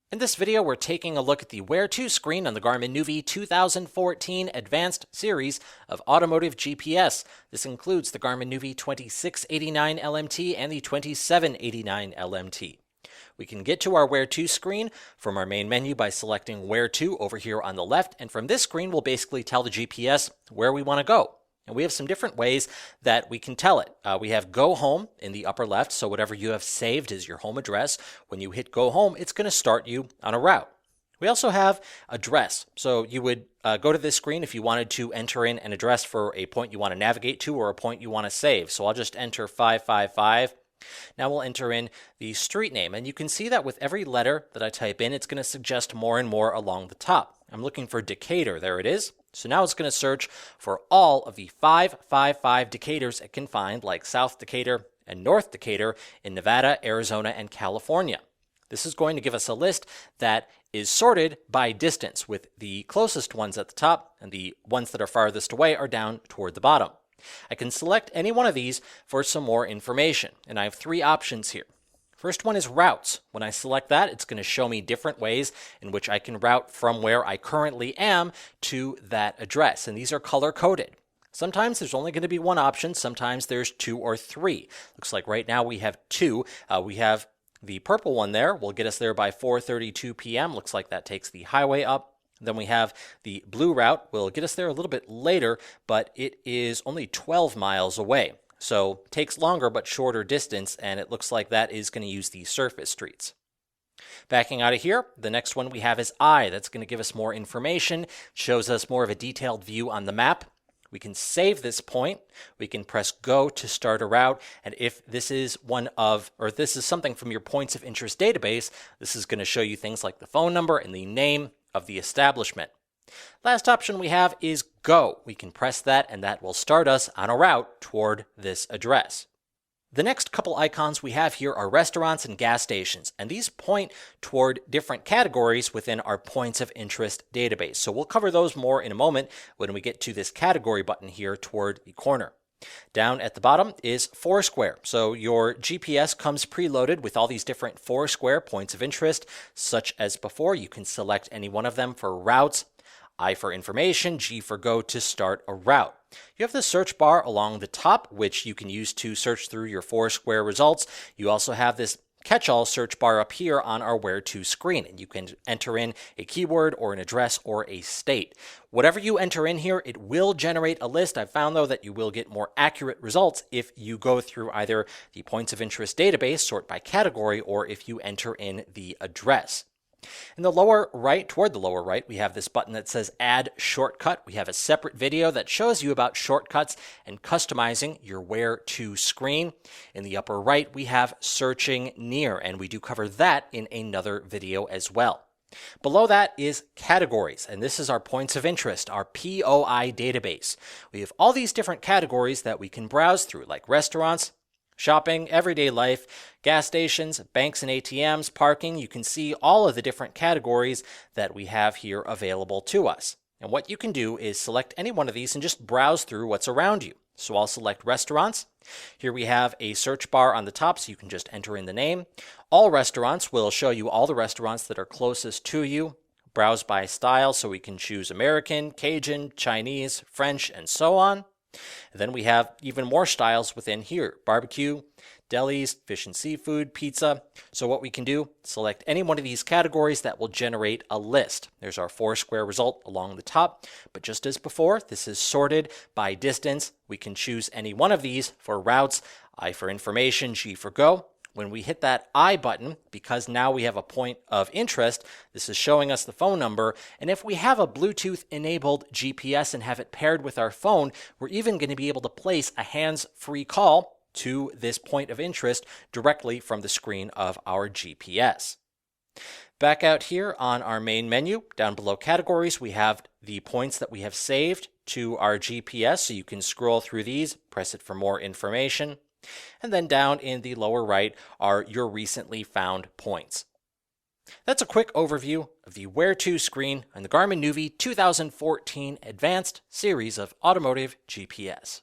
In this video, we're taking a look at the Where To screen on the Garmin nuvi 2014 Advanced series of automotive GPS. This includes the Garmin nuvi 2689 LMT and the 2789 LMT. We can get to our Where To screen from our main menu by selecting Where To over here on the left, and from this screen, we'll basically tell the GPS where we want to go. And we have some different ways that we can tell it. We have Go Home in the upper left, so whatever you have saved is your home address. When you hit Go Home, it's going to start you on a route. We also have Address. So you would go to this screen if you wanted to enter in an address for a point you want to navigate to or a point you want to save. So I'll just enter 555. Now we'll enter in the street name, and you can see that with every letter that I type in, it's going to suggest more and more along the top. I'm looking for Decatur. There it is. So now it's going to search for all of the 555 Decaturs it can find, like South Decatur and North Decatur in Nevada, Arizona, and California. This is going to give us a list that is sorted by distance, with the closest ones at the top and the ones that are farthest away are down toward the bottom. I can select any one of these for some more information, and I have three options here. First one is routes. When I select that, it's going to show me different ways in which I can route from where I currently am to that address, and these are color-coded. Sometimes there's only going to be one option, sometimes there's two or three. Looks like right now we have two. We have the purple one there, will get us there by 4:32 p.m. Looks like that takes the highway up. Then we have the blue route, will get us there a little bit later, but it is only 12 miles away. So takes longer but shorter distance, and it looks like that is going to use the surface streets. Backing out of here, the next one we have is I. That's going to give us more information, shows us more of a detailed view on the map. We can save this point. We can press go to start a route. And if this is this is something from your points of interest database, this is going to show you things like the phone number and the name of the establishment. Last option we have is Go. We can press that, and that will start us on a route toward this address. The next couple icons we have here are restaurants and gas stations, and these point toward different categories within our points of interest database. So we'll cover those more in a moment when we get to this category button here toward the corner. Down at the bottom is Foursquare. So your GPS comes preloaded with all these different Foursquare points of interest, such as before. You can select any one of them for routes. I for information, G for go to start a route. You have the search bar along the top, which you can use to search through your Foursquare results. You also have this catch-all search bar up here on our Where To screen, and you can enter in a keyword or an address or a state. Whatever you enter in here, it will generate a list. I've found, though, that you will get more accurate results if you go through either the points of interest database, sort by category, or if you enter in the address. In the lower right, toward the lower right, we have this button that says Add Shortcut. We have a separate video that shows you about shortcuts and customizing your Where To screen. In the upper right, we have Searching Near, and we do cover that in another video as well. Below that is Categories, and this is our points of interest, our POI database. We have all these different categories that we can browse through, like restaurants, shopping, everyday life, gas stations, banks and ATMs, parking. You can see all of the different categories that we have here available to us. And what you can do is select any one of these and just browse through what's around you. So I'll select restaurants. Here we have a search bar on the top, so you can just enter in the name. All restaurants will show you all the restaurants that are closest to you. Browse by style, so we can choose American, Cajun, Chinese, French, and so on. And then we have even more styles within here: barbecue, delis, fish and seafood, pizza. So what we can do, select any one of these categories that will generate a list. There's our Foursquare result along the top, but just as before, this is sorted by distance. We can choose any one of these for routes. I for information, G for go. When we hit that I button, because now we have a point of interest, this is showing us the phone number. And if we have a Bluetooth enabled GPS and have it paired with our phone, we're even going to be able to place a hands-free call to this point of interest directly from the screen of our GPS. Back out here on our main menu, down below categories, we have the points that we have saved to our GPS. So you can scroll through these, press it for more information. And then down in the lower right are your recently found points. That's a quick overview of the Where To screen on the Garmin nuvi 2014 Advanced series of automotive GPS.